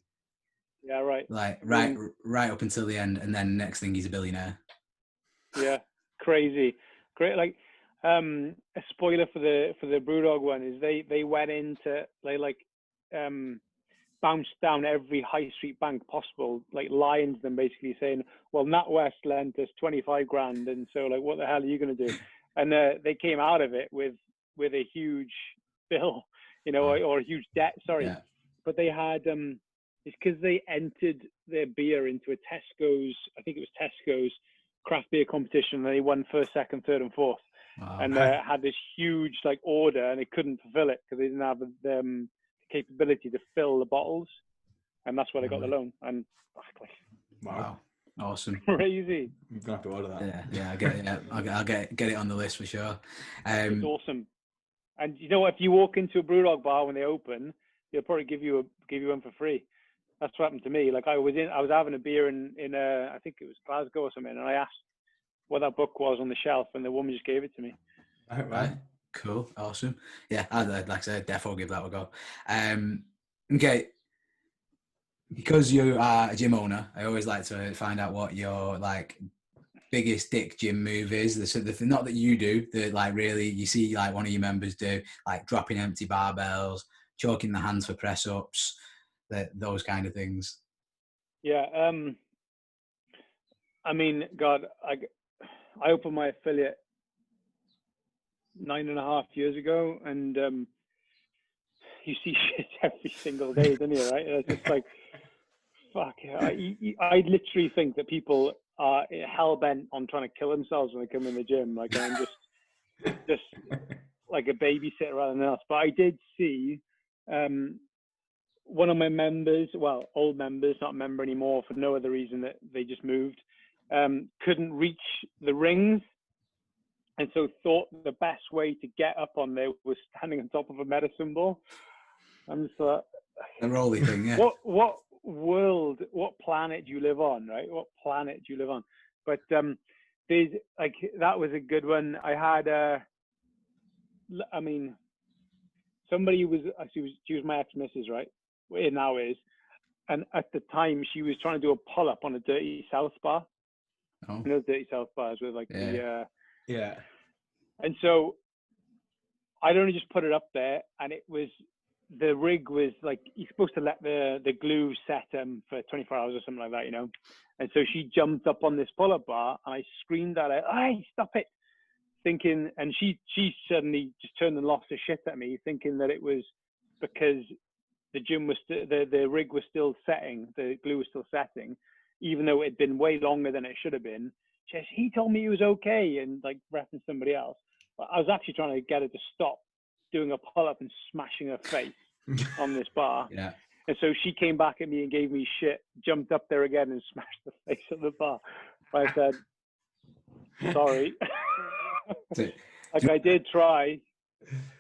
Yeah, right. Like right up until the end, and then next thing he's a billionaire. Yeah, crazy, great. Like a spoiler for the Brewdog one is they went into bounced down every high street bank possible, like lying to them, basically saying, well, NatWest lent us 25 grand, and so like, what the hell are you going to do? And they came out of it with a huge bill, or a huge debt, sorry. Yeah. But they had it's because they entered their beer into a Tesco's, I think it was Tesco's craft beer competition, and they won first, second, third and fourth. Wow. And had this huge like order, and they couldn't fulfill it because they didn't have the capability to fill the bottles, and that's why they got the loan. And wow, awesome, crazy. You're gonna have to order that. Yeah, I get it. Yeah, I'll get it on the list for sure. It's awesome. And if you walk into a Brewdog bar when they open, they'll probably give you one for free. That's what happened to me. Like I was having a beer in I think it was Glasgow or something, and I asked what that book was on the shelf, and the woman just gave it to me. Right. Cool. Awesome. Yeah, I'd like I said, definitely give that a go. Okay. Because you are a gym owner, I always like to find out what your like biggest dick gym move is. The not that you do, that like really you see like one of your members do, like dropping empty barbells, choking the hands for press ups, those kind of things. Yeah. I mean, God, I opened my affiliate 9.5 years ago, and you see shit every single day, don't you? Right? It's just like, fuck. I literally think that people are hell bent on trying to kill themselves when they come in the gym. Like I'm just like a babysitter rather than else. But I did see one of my members, well, old members, not a member anymore for no other reason that they just moved, couldn't reach the rings. And so thought the best way to get up on there was standing on top of a medicine ball. I'm just like, the rolly thing, yeah. What world, what planet do you live on, right? What planet do you live on? But there's like, that was a good one. I had I mean, somebody who she was my ex-missus, right? It now is. And at the time she was trying to do a pull-up on a Dirty South bar. Oh. You know, Dirty South bars with like yeah. And so I'd only just put it up there, and the rig was like, you're supposed to let the glue set for 24 hours or something like that, And so she jumped up on this pull-up bar, and I screamed at her, "Hey, stop it!" Thinking, and she suddenly just turned and lost her shit at me, thinking that it was because the gym was the rig was still setting, the glue was still setting, even though it had been way longer than it should have been. She says, "He told me he was okay," and like referenced somebody else. But I was actually trying to get her to stop doing a pull-up and smashing her face on this bar. Yeah. And so she came back at me and gave me shit, jumped up there again and smashed the face of the bar. But I said, sorry. Like I did try.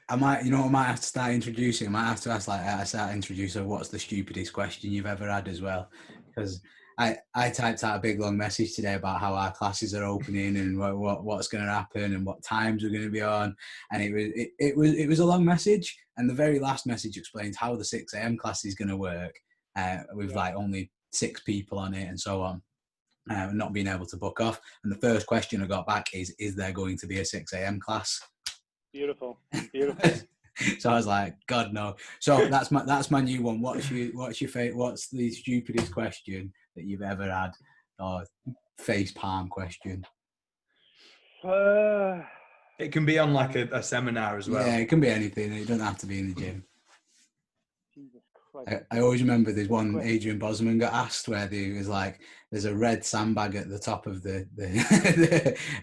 I might have to start introducing. I might have to ask, what's the stupidest question you've ever had as well? Because I typed out a big long message today about how our classes are opening and what's going to happen and what times we're going to be on, and it was a long message, and the very last message explains how the 6 a.m. class is going to work, with like only 6 people on it and so on. Not being able to book off. And the first question I got back is there going to be a 6 a.m. class? Beautiful. Beautiful. So I was like, God no. So that's my new one. What's your favorite? What's the stupidest question that you've ever had, or face palm question? It can be on like a seminar as well. Yeah, it can be anything. It doesn't have to be in the gym. Jesus Christ. I always remember there's one Adrian Bosman got asked where there was like, there's a red sandbag at the top of the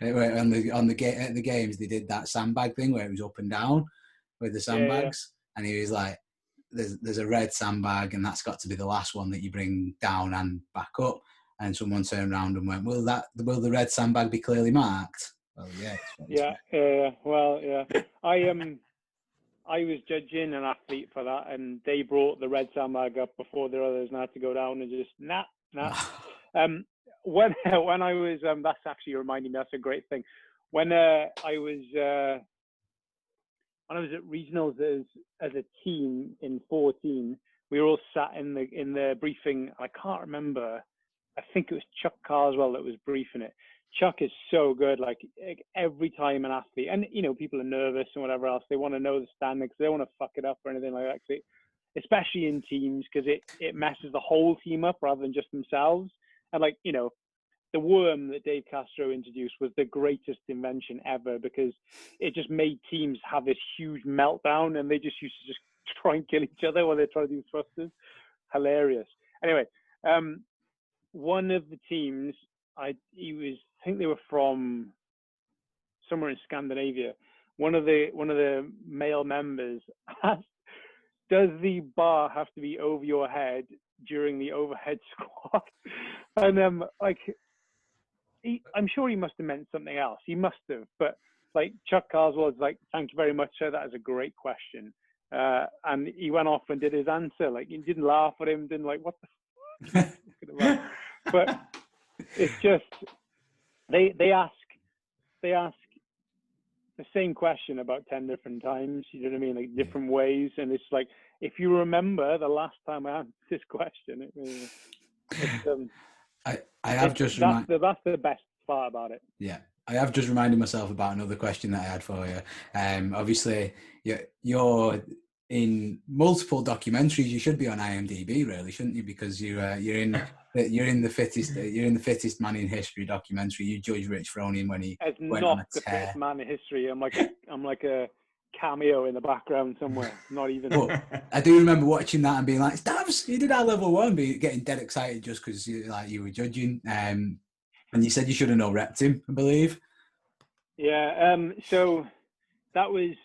on the games they did that sandbag thing where it was up and down with the sandbags, and he was like, there's a red sandbag and that's got to be the last one that you bring down and back up. And someone turned around and went, will the red sandbag be clearly marked? Well, yeah. Well, yeah. I was judging an athlete for that, and they brought the red sandbag up before the others, and I had to go down and just nah. When I was that's actually reminding me, that's a great thing. When I was at regionals as a team in 14, we were all sat in the briefing. I can't remember. I think it was Chuck Carswell that was briefing it. Chuck is so good. Like every time an athlete, and people are nervous and whatever else, they want to know the standings. They don't want to fuck it up or anything like that. Especially in teams, because it messes the whole team up rather than just themselves. And the worm that Dave Castro introduced was the greatest invention ever, because it just made teams have this huge meltdown, and they just used to just try and kill each other while they're trying to do thrusters. Hilarious. Anyway, one of the teams, I think they were from somewhere in Scandinavia. One of the male members asked, does the bar have to be over your head during the overhead squat? And I'm sure he must have meant something else. He must have, but Chuck Carswell was like, thank you very much, sir. That is a great question. And he went off and did his answer. He didn't laugh at him, didn't what the f-? But it's just, they ask the same question about 10 different times, you know what I mean? Different ways. And it's if you remember the last time I answered this question, that's the best part about it. Yeah. I have just reminded myself about another question that I had for you. Obviously, you're in multiple documentaries. You should be on IMDb, really, shouldn't you? Because you're in the fittest man in history documentary. You judge Rich Froning when he went on a tear. The fittest man in history. I'm like a cameo in the background somewhere. Not even. But I do remember watching that and being like, "Stabs, you did our level 1," getting dead excited just because you were judging. And you said you should have no repped him, I believe. Yeah. So that was,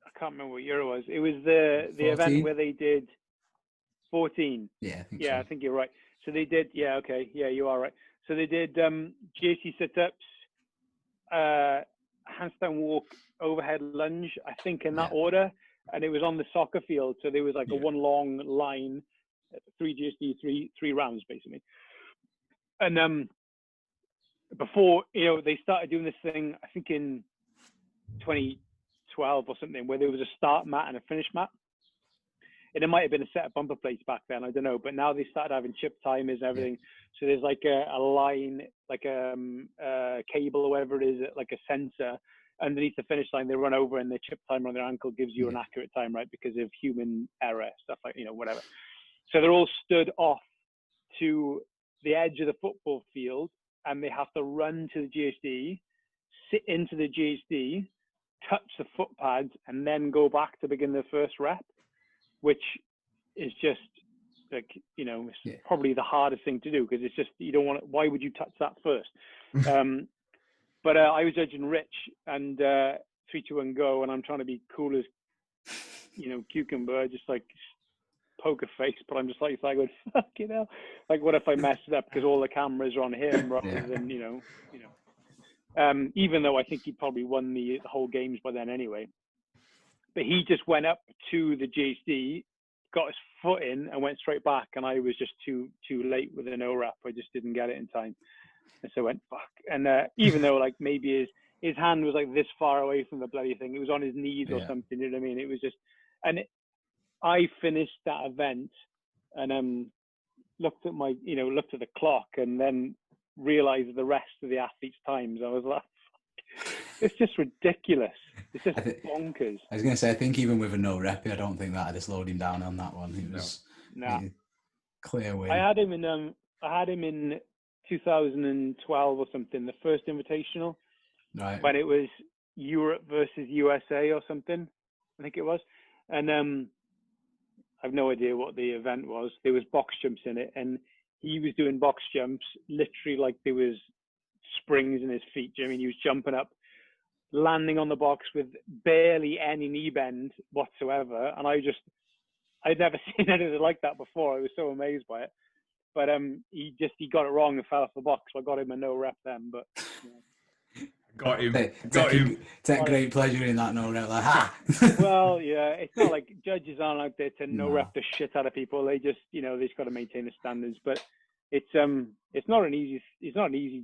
I can't remember what year it was. It was the 14? Event where they did 14. Yeah, I think so. I think you're right. So they did, yeah, okay. Yeah, you are right. So they did JC sit-ups, handstand walk, overhead lunge, I think in that order. And it was on the soccer field. So there was a one long line, 3 GSD, three rounds, basically. And before, they started doing this thing, I think in 2012 or something, where there was a start mat and a finish mat. And it might have been a set of bumper plates back then, I don't know. But now they started having chip timers and everything. So there's a line, a cable or whatever it is, like a sensor underneath the finish line. They run over and the chip timer on their ankle gives you an accurate time, right? Because of human error, stuff whatever. So they're all stood off to the edge of the football field, and they have to run to the GSD, sit into the GSD, touch the foot pads, and then go back to begin their first rep, which is just it's probably the hardest thing to do, because it's just, you don't want to, why would you touch that first? But I was judging Rich, and 3, 2, 1, go, and I'm trying to be cool as cucumber, just poker face, but I'm just going, fuck what if I mess it up, because all the cameras are on him rather than even though I think he probably won the whole games by then anyway. But he just went up to the GSD, got his foot in and went straight back, and I was just too late with a no rep. I just didn't get it in time, and so I went fuck. And even though like maybe his hand was like this far away from the bloody thing, it was on his knees or something. You know what I mean? It was just, and I finished that event, and looked at the clock, and then realized the rest of the athletes' times. I was like, it's just ridiculous. It's just bonkers. I was going to say, I think even with a no rep, I don't think that I'd have slowed him down on that one. It was clear win. I had him in 2012 or something, the first invitational, right, when it was Europe versus USA or something, I think it was. And I've no idea what the event was. There was box jumps in it, and he was doing box jumps literally like there was springs in his feet. Do you know what I mean? He was jumping up, landing on the box with barely any knee bend whatsoever. And I'd never seen anything like that before. I was so amazed by it. But he got it wrong and fell off the box. So I got him a no rep then. But got him. Take great pleasure in that no rep. Like, ha! Well, yeah, it's not like judges aren't out there to no rep the shit out of people. They just, they just got to maintain the standards. But it's not an easy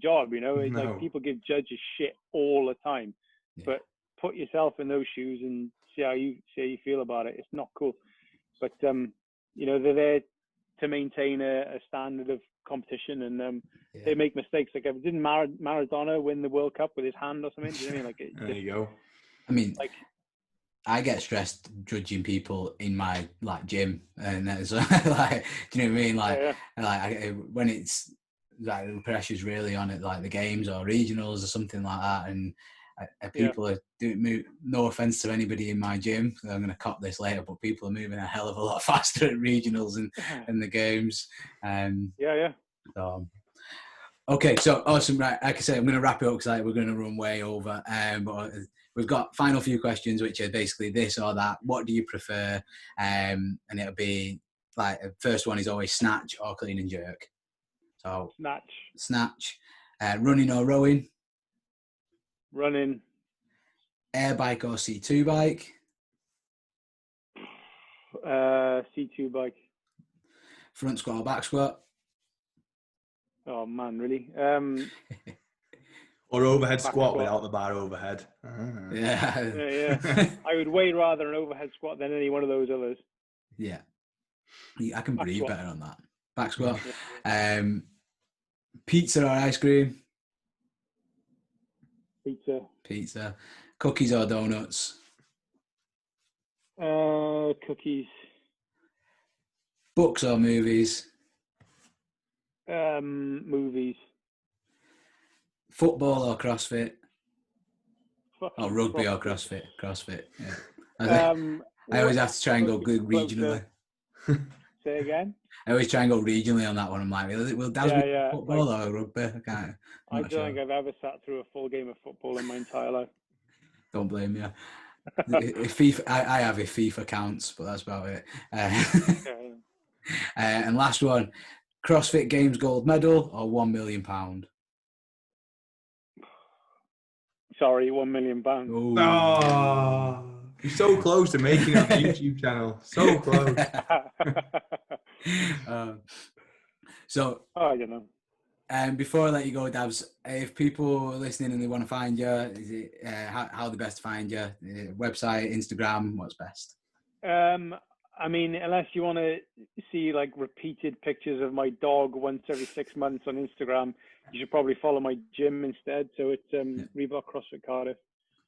job, It's like people give judges shit all the time. Yeah. But put yourself in those shoes and see how you feel about it. It's not cool. But they're there to maintain a standard of competition, and they make mistakes. Like, didn't Maradona win the World Cup with his hand or something? Do you know what I mean? There you go. I mean, like, I get stressed judging people in my gym, and so, like, do you know what I mean? Like, like when it's like the pressure's really on it, like the games or regionals or something like that, and people are doing. No offense to anybody in my gym, I'm going to cop this later, but people are moving a hell of a lot faster at regionals and the games. So, okay, so awesome. Right, like I said, I'm going to wrap it up because we're going to run way over. But we've got final few questions, which are basically this or that. What do you prefer? And it'll be like the first one is always snatch or clean and jerk. So snatch. Running or rowing? Running. Air bike or C2 bike? C2 bike. Front squat or back squat? Oh man, really? Or overhead squat without the bar overhead. Yeah. I would way rather an overhead squat than any one of those others. Yeah, I can breathe better on that. Back squat. Pizza or ice cream? Pizza. Cookies or donuts? Cookies. Books or movies? Movies. Football or CrossFit? Or rugby or CrossFit? CrossFit, yeah. I always have to try and go good regionally. Say again? I always try and go regionally on that one. I'm like, will Daz be football or rugby? I don't think I've ever sat through a full game of football in my entire life. Don't blame you. If FIFA, I have if FIFA counts, but that's about it. And last one, CrossFit Games gold medal or £1 million? Sorry, £1 million. Oh, you're so close to making a YouTube channel. So close. I don't know. And before I let you go, Davs, if people are listening and they want to find you, is it how the best to find you? Website, Instagram, what's best? I mean, unless you want to see like repeated pictures of my dog once every 6 months on Instagram, you should probably follow my gym instead. So it's Reebok CrossFit Cardiff.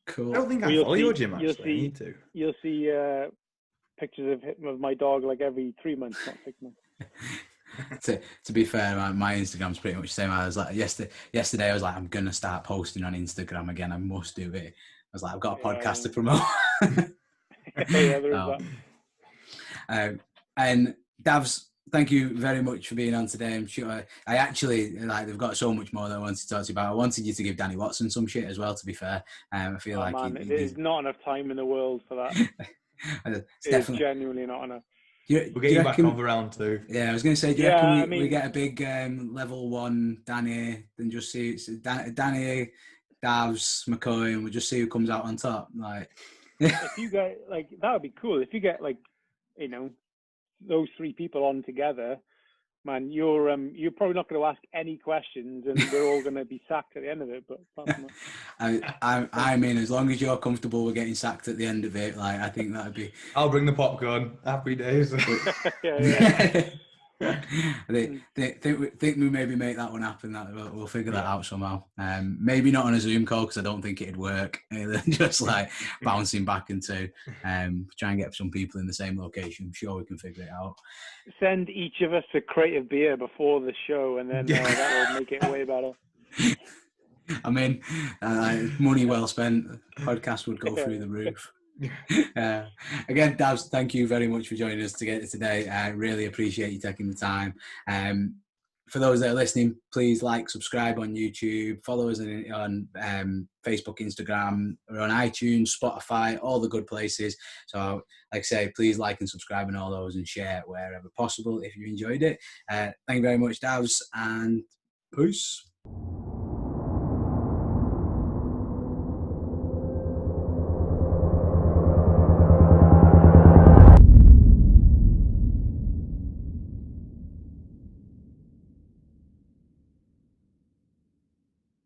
Cool. I don't think I follow your gym actually. I need to. You'll see pictures of my dog like every 3 months, not 6 months. To be fair, my Instagram's pretty much the same. I was like yesterday I was like, I'm gonna start posting on Instagram again. I must do it. I was like, I've got a podcast to promote. And Davs, thank you very much for being on today. I'm sure I actually they've got so much more that I wanted to talk to you about. I wanted you to give Danny Watson some shit as well, to be fair. I feel like there's not enough time in the world for that. It's genuinely not enough. We'll get you back on for round 2. Yeah, I was going to say, do you reckon we get a big level 1 Danny, then just see Danny, Davs, McCoy, and we'll just see who comes out on top? Like, if you get that would be cool. If you get those three people on together, man, you're probably not going to ask any questions, and we're all going to be sacked at the end of it. But I mean, as long as you're comfortable with getting sacked at the end of it, like I think that'd be. I'll bring the popcorn. Happy days. yeah. I think we maybe make that one happen. That we'll figure that out somehow. Maybe not on a Zoom call because I don't think it'd work. Just like bouncing back into try and get some people in the same location. I'm sure we can figure it out. Send each of us a crate of beer before the show, and then that will make it way better. I mean, money well spent. Podcast would go through the roof. Again, Davs, thank you very much for joining us today. I really appreciate you taking the time. For those that are listening, please like, subscribe on YouTube, follow us on Facebook, Instagram, we're on iTunes, Spotify, all the good places. So, like I say, please like and subscribe on all those and share wherever possible if you enjoyed it. Thank you very much, Davs, and peace.